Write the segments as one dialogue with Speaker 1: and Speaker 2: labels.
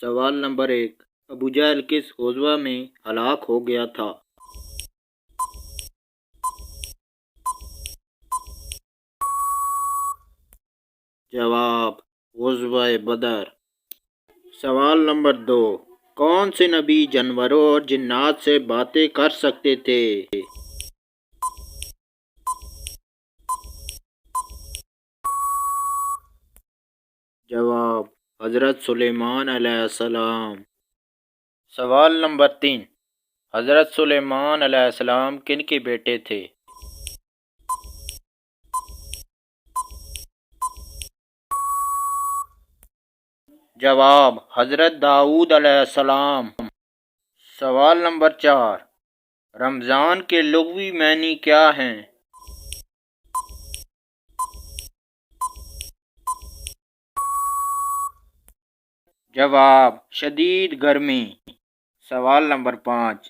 Speaker 1: سوال نمبر 1، ابو جہل کس غزوہ میں ہلاک ہو گیا تھا؟ جواب: غزوہ بدر۔ سوال نمبر 2، کون سے نبی جانوروں اور جنات سے باتیں کر سکتے تھے؟ جواب: حضرت سلیمان علیہ السلام۔ سوال نمبر 3، حضرت سلیمان علیہ السلام کن کے بیٹے تھے؟ جواب: حضرت داؤد علیہ السلام۔ سوال نمبر 4، رمضان کے لغوی معنی کیا ہیں؟ جواب: شدید گرمی۔ سوال نمبر 5،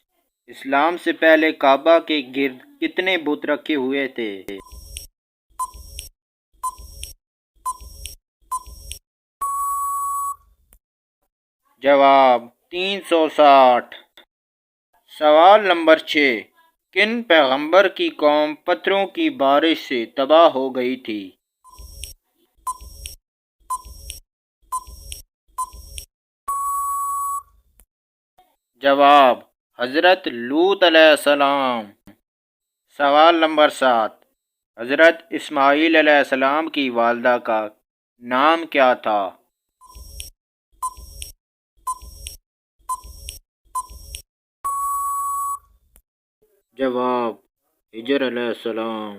Speaker 1: اسلام سے پہلے کعبہ کے گرد کتنے بت رکھے ہوئے تھے؟ جواب: 360۔ سوال نمبر 6، کن پیغمبر کی قوم پتھروں کی بارش سے تباہ ہو گئی تھی؟ جواب: حضرت لوط علیہ السلام۔ سوال نمبر 7، حضرت اسماعیل علیہ السلام کی والدہ کا نام کیا تھا؟ جواب: ہجر علیہ السلام۔